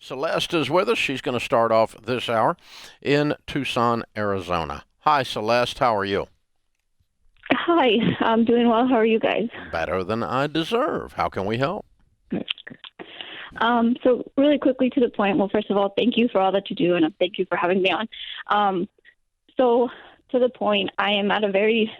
Celeste is with us. She's going to start off this hour in Tucson, Arizona. Hi, Celeste. How are you? Hi, I'm doing well. How are you guys? Better than I deserve. How can we help? So really quickly to the point. Well, first of all, thank you for all that you do, and thank you for having me on. So to the point, I am at a very,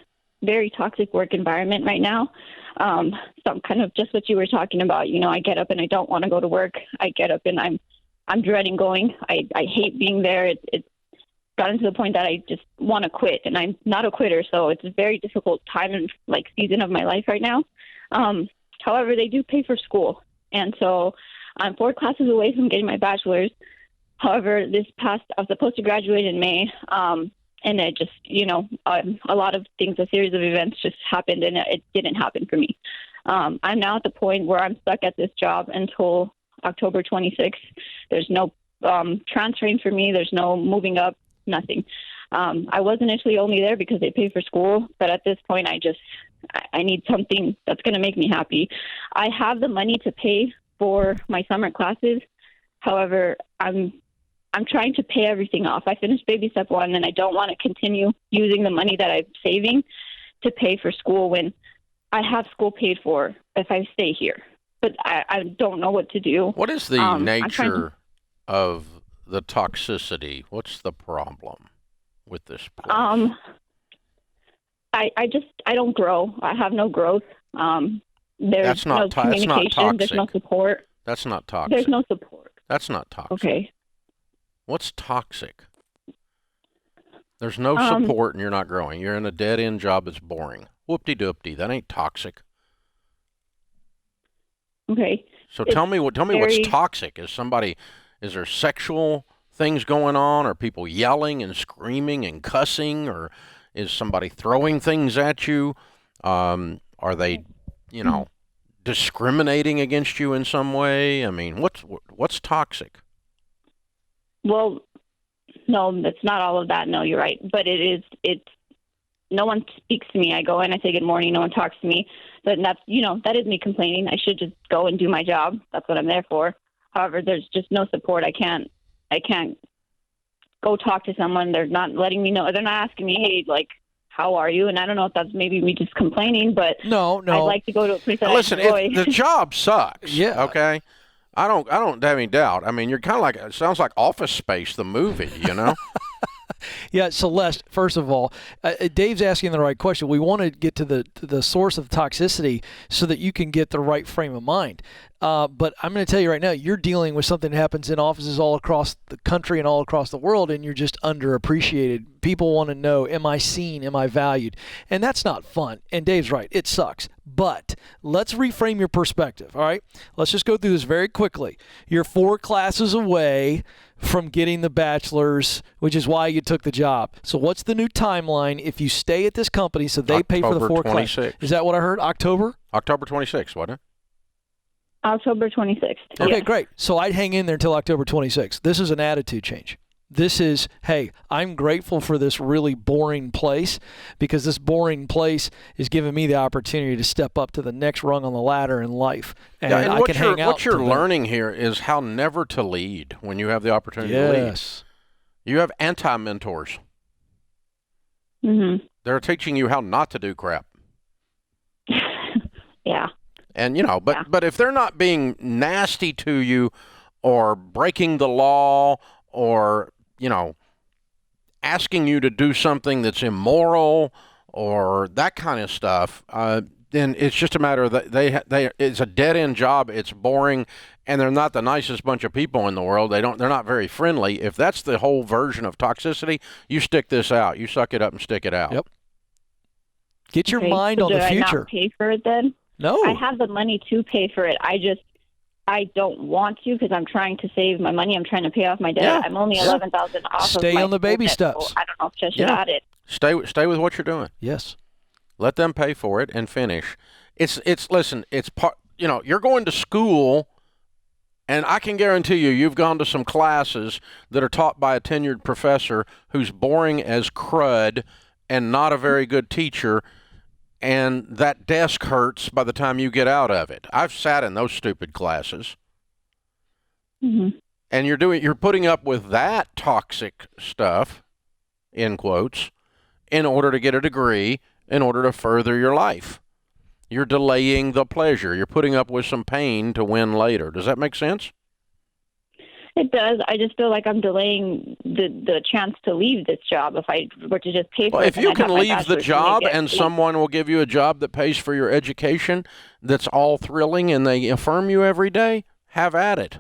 very toxic work environment right now. So I'm kind of just what you were talking about. You know, I get up and I don't want to go to work. I get up and I'm dreading going. I hate being there. It's gotten to the point that I just want to quit, and I'm not a quitter. So it's a very difficult time and season of my life right now. However, they do pay for school, and so I'm 4 classes away from getting my bachelor's. However, I was supposed to graduate in May, and it just, a lot of things, a series of events just happened, and it didn't happen for me. I'm now at the point where I'm stuck at this job until October 26th. There's no transferring for me. There's no moving up, nothing. I was initially only there because they pay for school, but at this point, I need something that's going to make me happy. I have the money to pay for my summer classes. However, I'm trying to pay everything off. I finished baby step 1, and I don't want to continue using the money that I'm saving to pay for school when I have school paid for if I stay here. But I don't know what to do. What is the nature of the toxicity? What's the problem with this place? I don't grow. I have no growth. There's no communication. There's no support. That's not toxic. There's no support. That's not toxic. Okay. What's toxic? There's no support and you're not growing. You're in a dead-end job that's boring. Whoop-de-doop-de. That ain't toxic. Okay. So tell me what's toxic. Is there sexual things going on? Are people yelling and screaming and cussing? Or is somebody throwing things at you? Are they, discriminating against you in some way? I mean, what's toxic? Well, no, it's not all of that. No, you're right. But it's no one speaks to me. I go in, I say good morning. No one talks to me. But that is me complaining. I should just go and do my job. That's what I'm there for. However, there's just no support. I can't go talk to someone. They're not letting me know. They're not asking me, hey, how are you? And I don't know if that's maybe me just complaining, but no. I'd like to go to a place that Listen, I enjoy. The job sucks. Yeah. Okay. I don't have any doubt. I mean, you're kind of it sounds like Office Space, the movie, Yeah, Celeste, first of all, Dave's asking the right question. We want to get to the source of toxicity so that you can get the right frame of mind. But I'm going to tell you right now, you're dealing with something that happens in offices all across the country and all across the world, and you're just underappreciated. People want to know, am I seen? Am I valued? And that's not fun. And Dave's right. It sucks. But let's reframe your perspective, all right? Let's just go through this very quickly. You're 4 classes away from getting the bachelor's, which is why you took the job. So what's the new timeline if you stay at this company so they pay for the 4 classes? Is that what I heard? October? October 26th, wasn't it? October 26th. Okay, yes. Great. So I'd hang in there until October 26th. This is an attitude change. This is, hey, I'm grateful for this really boring place because this boring place is giving me the opportunity to step up to the next rung on the ladder in life. And I can hang out. What you're learning here is how never to lead when you have the opportunity to lead. Yes. You have anti-mentors. Mm-hmm. They're teaching you how not to do crap. Yeah. And, but if they're not being nasty to you or breaking the law or, asking you to do something that's immoral or that kind of stuff, then it's just a matter of that it's a dead-end job, it's boring, and they're not the nicest bunch of people in the world. They're not very friendly. If that's the whole version of toxicity, you stick this out. You suck it up and stick it out. Yep. Get your mind on the future. I not pay for it then? No. I have the money to pay for it. I don't want to because I'm trying to save my money. I'm trying to pay off my debt. Yeah. I'm only $11,000 off. Stay on the baby steps. So I don't know if I should add it. Stay with what you're doing. Yes. Let them pay for it and finish. Listen. It's part. You're going to school, and I can guarantee you've gone to some classes that are taught by a tenured professor who's boring as crud and not a very good teacher. And that desk hurts by the time you get out of it. I've sat in those stupid classes. Mm-hmm. And you're putting up with that toxic stuff, in quotes, in order to get a degree, in order to further your life. You're delaying the pleasure. You're putting up with some pain to win later. Does that make sense? It does. I just feel like I'm delaying the chance to leave this job if I were to just pay for Well, it. if you can leave the job and someone will give you a job that pays for your education, that's all thrilling, and they affirm you every day, have at it.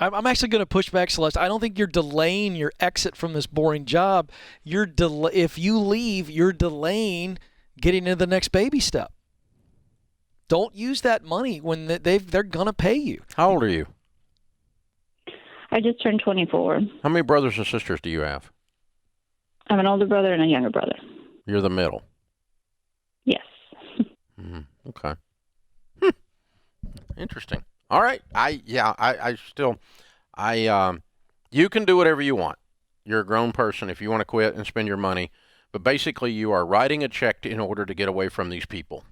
I'm actually going to push back, Celeste. I don't think you're delaying your exit from this boring job. If you leave, you're delaying getting into the next baby step. Don't use that money when they're going to pay you. How old are you? I just turned 24. How many brothers and sisters do you have? I have an older brother and a younger brother. You're the middle. Yes. Okay. Interesting. All right. You can do whatever you want. You're a grown person if you want to quit and spend your money. But basically, you are writing a check in order to get away from these people.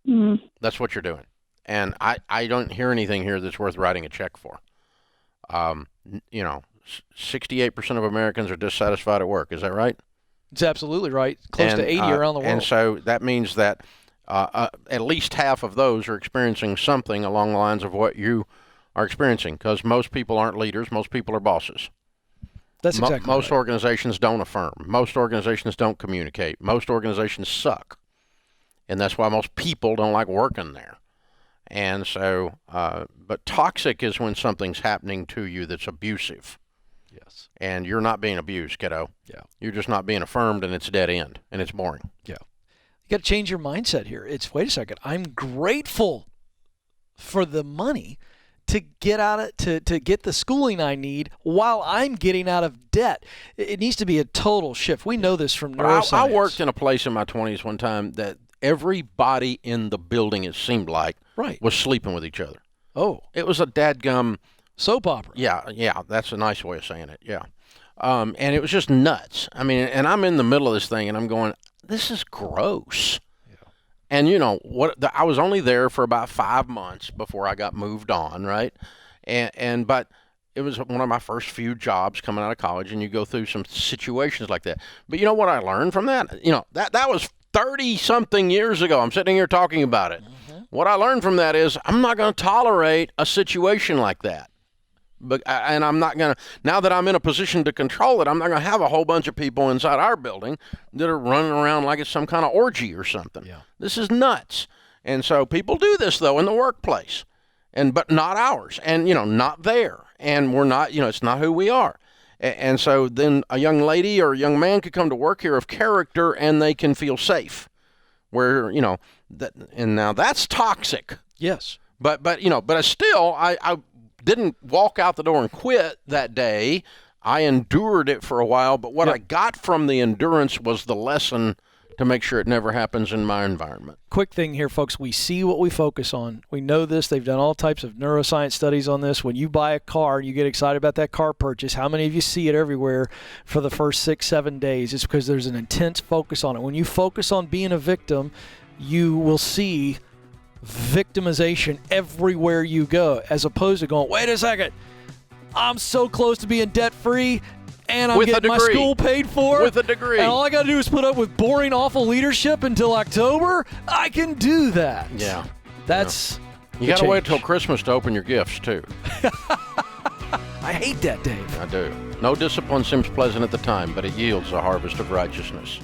Mm-hmm. That's what you're doing. And I don't hear anything here that's worth writing a check for. 68% of Americans are dissatisfied at work. Is that right? It's absolutely right. Close to 80 around the world. And so that means that at least half of those are experiencing something along the lines of what you are experiencing, because most people aren't leaders. Most people are bosses. That's exactly Most right. organizations don't affirm. Most organizations don't communicate. Most organizations suck. And that's why most people don't like working there. And so, but toxic is when something's happening to you that's abusive. Yes. And you're not being abused, kiddo. Yeah. You're just not being affirmed, and it's dead end, and it's boring. Yeah. You got to change your mindset here. Wait a second. I'm grateful for the money to get to get the schooling I need while I'm getting out of debt. It needs to be a total shift. We know this from neuroscience. I worked in a place in my 20s one time that everybody in the building, it seemed like, was sleeping with each other. Oh. It was a dadgum soap opera. Yeah, that's a nice way of saying it, yeah. And it was just nuts. I mean, and I'm in the middle of this thing, and I'm going, this is gross. Yeah. And, I was only there for about 5 months before I got moved on, right? But it was one of my first few jobs coming out of college, and you go through some situations like that. But you know what I learned from that? That was 30-something years ago. I'm sitting here talking about it. Mm-hmm. What I learned from that is I'm not going to tolerate a situation like that. And I'm not going to, now that I'm in a position to control it, I'm not going to have a whole bunch of people inside our building that are running around like it's some kind of orgy or something. Yeah. This is nuts. And so people do this, though, in the workplace, but not ours, and, not there. And we're not, it's not who we are. And so then a young lady or a young man could come to work here of character, and they can feel safe. Where, and now that's toxic. Yes. But still, I didn't walk out the door and quit that day. I endured it for a while, but what I got from the endurance was the lesson to make sure it never happens in my environment. Quick thing here, folks. We see what we focus on. We know this. They've done all types of neuroscience studies on this. When you buy a car and you get excited about that car purchase, how many of you see it everywhere for the first 6-7 days? It's because there's an intense focus on it. When you focus on being a victim, you will see victimization everywhere you go, as opposed to going, wait a second, I'm so close to being debt-free, and I'm getting my school paid for. With a degree. And all I got to do is put up with boring, awful leadership until October. I can do that. Yeah. That's You got to wait till Christmas to open your gifts, too. I hate that, Dave. I do. No discipline seems pleasant at the time, but it yields a harvest of righteousness.